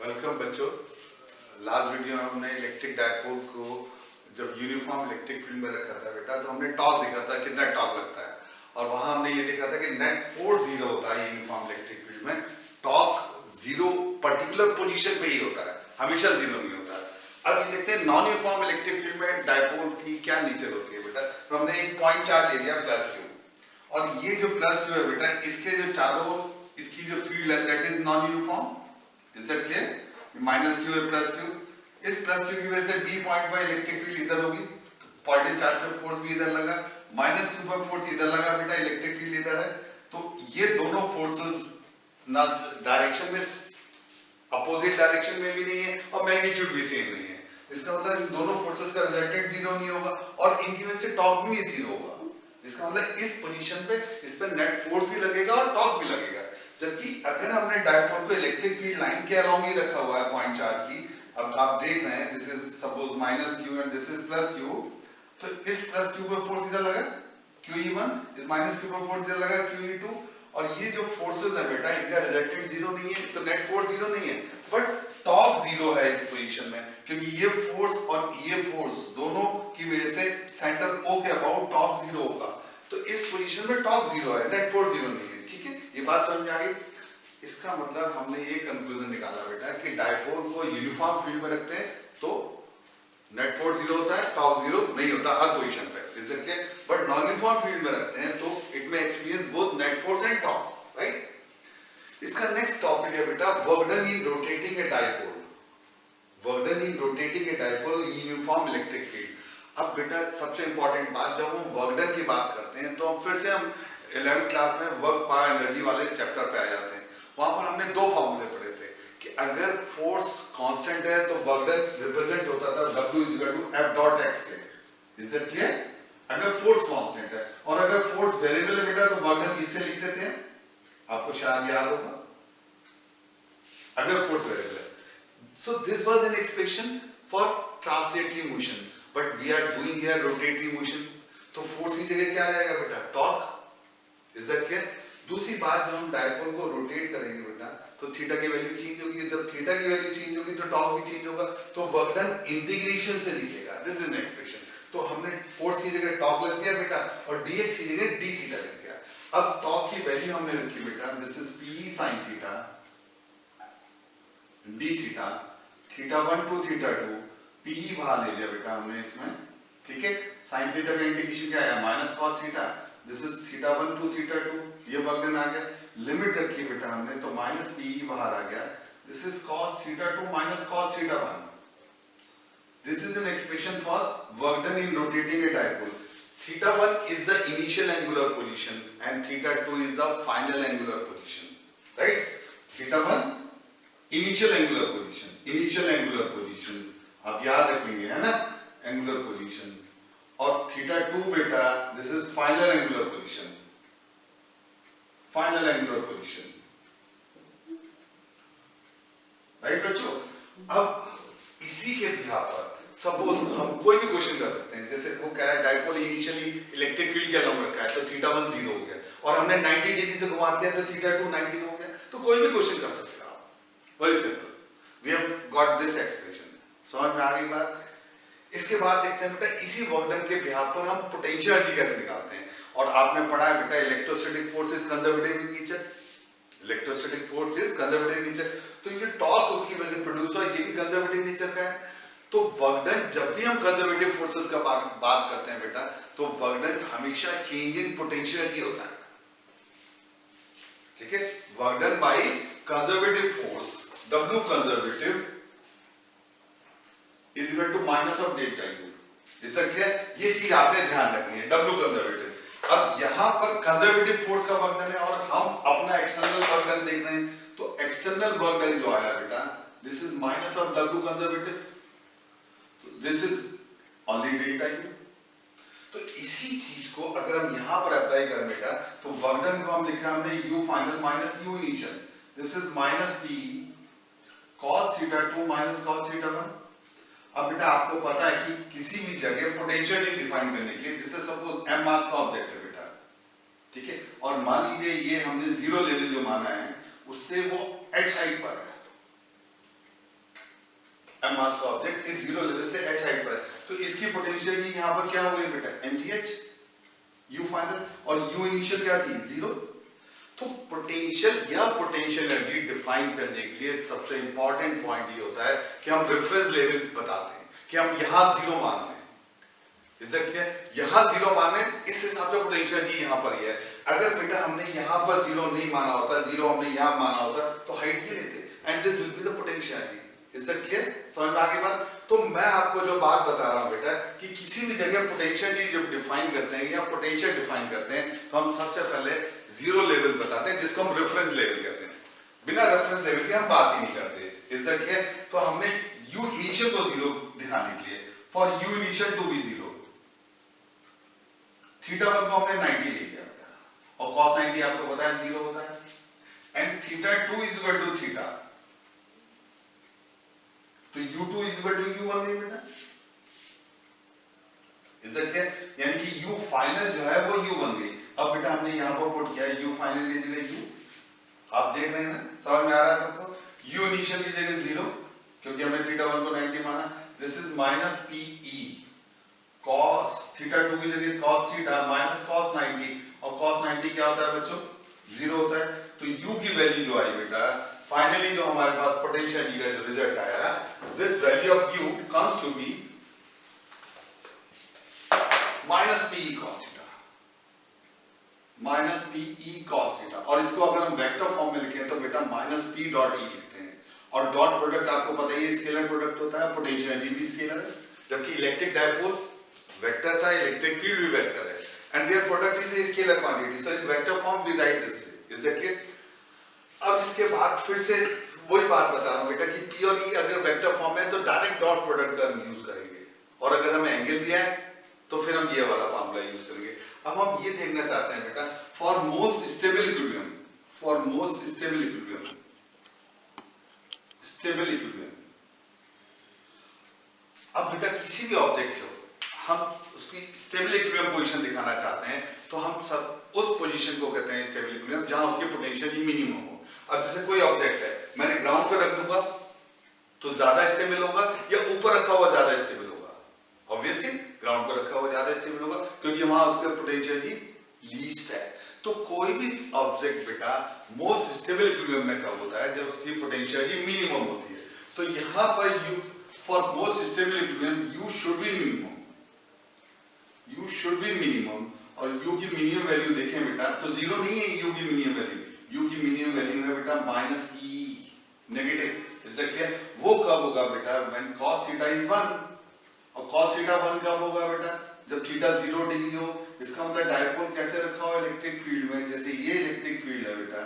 Welcome बच्चों। Last video में हमने इलेक्ट्रिक डायपोल को जब यूनिफॉर्म इलेक्ट्रिक फील्ड में रखा था बेटा, तो हमने टॉर्क देखा था कितना टॉर्क लगता है, और वहां हमने ये देखा था कि नेट फोर्स जीरो होता है यूनिफॉर्म इलेक्ट्रिक फील्ड में। टॉर्क जीरो पर्टिकुलर पोजीशन पे ही होता है, हमेशा जीरो नहीं होता है। अब ये देखते हैं नॉन यूनिफॉर्म इलेक्ट्रिक फील्ड में डायपोल की क्या नेचर होती है बेटा। तो हमने एक पॉइंट चार्ज ले लिया प्लस क्यू, और ये जो प्लस क्यू है बेटा, इसके जो चारों इसकी जो फील्ड है that is non uniform. Is that clear? Minus Q है प्लस क्यू, इस प्लस क्यू की वजह से बी पॉइंट पर इलेक्ट्रिक फील्ड इधर होगी, पॉजिटिव चार्ज पे फोर्स भी इधर लगा, माइनस क्यू पर फोर्स इधर लगा बेटा, इलेक्ट्रिक फील्ड इधर है। तो ये दोनों फोर्सेस ना डायरेक्शन में अपोजिट डायरेक्शन में भी नहीं है और मैग्नीट्यूड भी सेम नहीं है। इसका मतलब इन दोनों फोर्सेस का रिजल्टेंट जीरो नहीं होगा और इनकी वजह से टॉर्क भी जीरो होगा। इसका मतलब इस पोजीशन पे इस पर नेट फोर्स भी लगेगा और टॉर्क भी लगेगा। जबकि अगर हमने डायपोल को इलेक्ट्रिक फील्ड लाइन के अलोंग ही रखा हुआ है पॉइंट चार्ज की, अब आप देख रहे हैं this is suppose minus Q and this is plus Q, तो इस प्लस क्यू पर फोर्स इधर लगा QE1, इस माइनस क्यू पर फोर्स इधर लगा QE2, और ये जो फोर्सेस है बेटा इनका रिजल्टेंट जीरो नहीं है, तो नेट फोर्स जीरो नहीं है, बट टॉर्क जीरो है इस पोजीशन में, क्योंकि ये फोर्स और ये फोर्स दोनों की वजह से सेंटर O के अबाउट टॉर्क जीरो होगा। तो इस पोजीशन में टॉर्क जीरो है, नेट फोर्स जीरो नहीं है। ठीक है, ये बात समझ में आ गई। इसका मतलब हमने ये कंक्लूजन निकाला बेटा कि डायपोल को यूनिफॉर्म फील्ड में रखते हैं तो नेट फोर्स जीरो होता है, टॉर्क जीरो नहीं होता हर पोजीशन पे, इसलिए बट नॉन यूनिफॉर्म फील्ड में रखते हैं तो इट में experience both net force and torque, right. इसका नेक्स्ट टॉपिक है बेटा work done in rotating A dipole. Work done in rotating A dipole in uniform electric field. अब बेटा सबसे इंपॉर्टेंट बात, जब हम वर्क डन की बात करते हैं तो हम फिर से हम 11th क्लास में वर्क पावर एनर्जी वाले चैप्टर पे आ जाते हैं। वहां पर हमने दो फॉर्मूले पढ़े थे कि अगर फोर्स कांस्टेंट है तो वर्क डन रिप्रेजेंट होता था W = F डॉट x से। Is that clear? अगर फोर्स कांस्टेंट है, और अगर फोर्स वेरिएबल है बेटा तो वर्क डन इससे लिखते थे, आपको शायद याद होगा, अगर फोर्स वेरिएबल है। So this was an expression for translatory motion, but we are doing here rotatory motion, तो फोर्स की जगह क्या आ जाएगा बेटा? टॉर्क। Is that clear? दूसरी बात, जब हम डायपोल को रोटेट करेंगे बेटा तो थीटा की वैल्यू चेंज होगी, जब थीटा की वैल्यू चेंज होगी तो टॉर्क भी चेंज होगा, तो वर्क डन इंटीग्रेशन से लिखेगा। This is an expression. तो हमने फोर्स की जगह टॉर्क लिख दिया बेटा और dx की जगह d थीटा लिख दिया। अब टॉर्क की वैल्यू हमने रखी बेटा, this is p sin theta d theta, theta 1 to theta 2, p बाहर ले लिया बेटा हमने इसमें। ठीक है, sin थीटा का इंटीग्रेशन क्या आया? Minus cos theta, this is theta 1 to theta 2, ये वर्क डन आ गया। लिमिट रखी बेटा हमने तो माइनस पी बाहर आ गया, this is cos theta 2 minus cos theta 1। This is an expression for work done in rotating A dipole. Theta 1 is the initial angular position and theta 2 is the final angular position, right? theta 1 initial angular position, initial angular position आप याद रखेंगे, है ना, angular position, और theta 2 बेटा this is final angular position, final angular position, right बच्चों। अब इसी के बिहार पर सपोज हम कोई भी क्वेश्चन कर सकते हैं, जैसे वो कह रहा है डायपोल इनिशियली इलेक्ट्रिक फील्ड के अलोंग रखा है तो थीटा 1 जीरो हो गया, और हमने 90 डिग्री से घुमा दिया तो थीटा 2 90 हो गया। तो कोई भी क्वेश्चन कर सकते हैं आप, very simple, we have got this expression. समझ में आ गई बात? इसके बाद देखते हैं बेटा इसी वर्क डन के बिहाफ पर हम पोटेंशियल एनर्जी कैसे निकालते हैं। और आपने पढ़ा है बेटा electrostatic force is conservative in nature, electrostatic force is conservative in nature, तो ये टॉर्क उसकी वजह से प्रोड्यूस हुआ, ये भी कंजर्वेटिव नेचर का है। तो वर्क डन, जब भी हम कंजर्वेटिव फोर्सेस का बात करते हैं बेटा, तो वर्क डन हमेशा चेंज इन पोटेंशियल एनर्जी होता है। ठीक है, work done by conservative force W conservative is equal to minus of delta U। जैसा क्लियर? ये चीज आपने ध्यान रखनी है, W कंजर्वेटिव। अब यहां पर कंजर्वेटिव फोर्स का वर्क डन है और हम अपना एक्सटर्नल वर्क डन देख रहे हैं, तो एक्सटर्नल वर्क डन जो आया बेटा this is minus of W conservative, तो this is only delta U। तो इसी चीज को अगर हम यहां पर अप्लाई करें बेटा तो वर्क डन को हम लिखा हमने U final minus U initial, this is minus P cos theta 2 minus cos theta 1। अब बेटा आपको पता है कि किसी भी जगह पोटेंशियल डिफाइन करने के लिए, जैसे सपोज m मास का ऑब्जेक्ट है बेटा, ठीक है, और मान लीजिए ये हमने जीरो लेवल जो माना है उससे वो h हाइट पर है, m मास का ऑब्जेक्ट इस जीरो लेवल से h हाइट पर है, तो इसकी पोटेंशियल जी यहाँ पर क्या हो गई बेटा mth u फाइनल, और u इनिशियल क्या थी 0। तो पोटेंशियल या पोटेंशियल एनर्जी डिफाइन करने के लिए सबसे इंपॉर्टेंट पॉइंट ये होता है कि हम रेफरेंस लेवल बताते हैं कि हम यहाँ 0 मान रहे हैं, यहाँ 0 माने, इस हिसाब से पोटेंशियल जी यहाँ पर ही है। अगर बेटा हमने यहाँ पर 0 नहीं माना होता, 0 हमने यहाँ माना होता तो हाइट ये लेते, and this will be the potential जी। Is that clear? समझ में आ गई बात? तो मैं आपको जो बात बता रहा हूँ बेटा कि किसी भी जगह पोटेंशियल जी जब डिफाइन करते हैं या पोटेंशियल डिफाइन करते हैं तो हम सबसे पहले 0 लेवल बताते हैं, जिसको हम रेफरेंस लेवल कहते हैं। बिना रेफरेंस लेवल के हम बात ही नहीं करते। Is that clear? तो हमने u इनिशियल को 0 दिखाने के लिए, for u initial to be 0, theta 1 को हमने 90 ले लिया बेटा, और cos 90 आपको पता है 0 होता है, and theta 2 is equal to theta, तो u2 is equal to u1 नहीं बेटा। Is that clear? यानी कि u फाइनल जो है वो u बन गई। अब बेटा हमने यहां पर पुट किया u फाइनल की जगह u, आप देख रहे हैं ना, समझ में आ रहा है सबको? u इनिशियल की जगह 0, क्योंकि हमने थीटा 1 को 90 माना, this is minus pe cos theta 2 की जगह cos थीटा माइनस cos 90, और cos 90 क्या होता है बच्चों? 0 होता है। तो u की वैल्यू जो आई बेटा, फाइनली जो हमारे पास पोटेंशियल जी का जो रिजल्ट आया, this value of u comes to be minus pe cos theta, minus pe cos theta. और इसको अगर हम वेक्टर फॉर्म में लिखें तो बेटा माइनस p डॉट e लिखते हैं, और डॉट प्रोडक्ट आपको पता ही है स्केलर प्रोडक्ट होता है, पोटेंशियल एनर्जी भी स्केलर है, जबकि इलेक्ट्रिक डायपोल वेक्टर था, इलेक्ट्रिक फील्ड भी वेक्टर है, and their product is a scalar quantity, so in vector form we write this way. Is that clear? अब इसके बाद फिर से वही बात बता रहा हूं बेटा कि p और e अगर वेक्टर फॉर्म है तो डायरेक्ट डॉट प्रोडक्ट का हम यूज करेंगे, और अगर हमें एंगल दिया है तो फिर हम ये वाला फार्मूला यूज करेंगे। अब हम ये देखना चाहते हैं बेटा, for most stable equilibrium, for most stable equilibrium, stable equilibrium. अब बेटा किसी भी ऑब्जेक्ट को हम उसकी स्टेबल इक्विलिब्रियम पोजीशन दिखाना चाहते हैं तो हम सब उस पोजीशन को कहते हैं स्टेबल इक्विलिब्रियम, जहां उसकी पोटेंशियल मिनिमम हो। अब जैसे कोई ऑब्जेक्ट है, मैंने ग्राउंड पर रख दूंगा तो ज्यादा स्टेबल होगा, या ऊपर रखा हुआ ज्यादा स्टेबल होगा? ऑब्वियसली ग्राउंड पर रखा हुआ ज्यादा स्टेबल होगा, क्योंकि वहां उसका पोटेंशियल जी लीस्ट है। तो कोई भी ऑब्जेक्ट बेटा मोस्ट स्टेबल इक्विलिब्रियम में कब होता है? जब उसकी पोटेंशियल जी मिनिमम होती है। तो यहां पर u for most stable equilibrium u should be minimum, u should be minimum, और u की मिनिमम वैल्यू देखें बेटा तो 0 नहीं है u की मिनिमम वैल्यू, u की मिनिमम वैल्यू है बेटा minus p negative. Is that clear? वो कब होगा बेटा? व्हेन cos थीटा इज 1, और cos थीटा 1 कब होगा बेटा? जब थीटा 0 डिग्री हो। इसका मतलब डायपोल कैसे रखा हो इलेक्ट्रिक फील्ड में, जैसे ये इलेक्ट्रिक फील्ड है बेटा,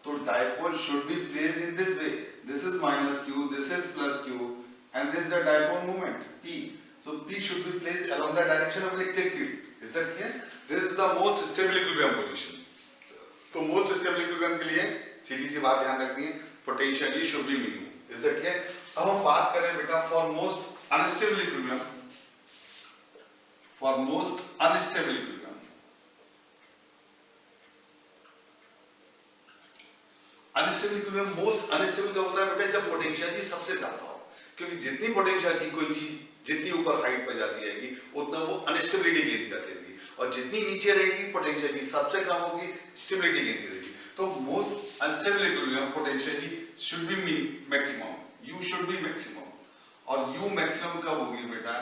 तो dipole should be placed in this way, this is minus q, this is plus q, and this is the dipole moment p, so p should be placed along the direction of electric field. Is that clear? This is the most stable equilibrium position. तो most stable equilibrium के लिए सीधी सी बात ध्यान रखनी है, potential E should be minimum. Is that clear? अब हम बात करें बेटा for most unstable equilibrium, for most unstable equilibrium, unstable equilibrium most unstable कब होता है बेटा? जब पोटेंशियल जी सबसे ज्यादा हो, क्योंकि जितनी पोटेंशियल की कोई चीज जितनी ऊपर हाइट पर जाती रहेगी उतना वो अनस्टेबिलिटी गेन करती रहेगी, और जितनी नीचे रहेगी पोटेंशियल की सबसे कम होगी, स्टेबिलिटी गेन करेगी। तो मोस्ट अनस्टेबल इक्विलिब्रियम पोटेंशियल की should be maximum, u should be maximum, और u मैक्सिमम कब होगी बेटा?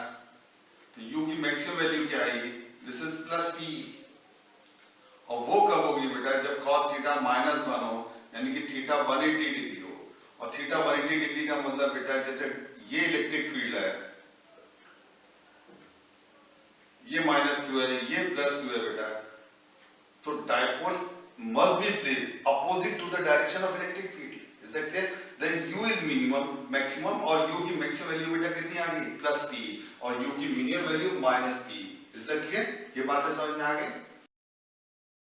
तो u की मैक्सिमम वैल्यू क्या आएगी? दिस इज प्लस p, और वो कब होगी बेटा? जब cos थीटा माइनस 1 हो, यानी कि थीटा 180 डिग्री हो, और थीटा 180 डिग्री का मतलब बेटा जैसे ये इलेक्ट्रिक फील्ड है, ये माइनस q है, ये प्लस q है बेटा, तो dipole must be placed opposite to the direction of electric field. Is that clear? Then u is minimum maximum, और u की मैक्सिमम वैल्यू बेटा कितनी आ गई? प्लस p, और u की minimum value minus p। Is that clear? ये बातें समझ में आ गई?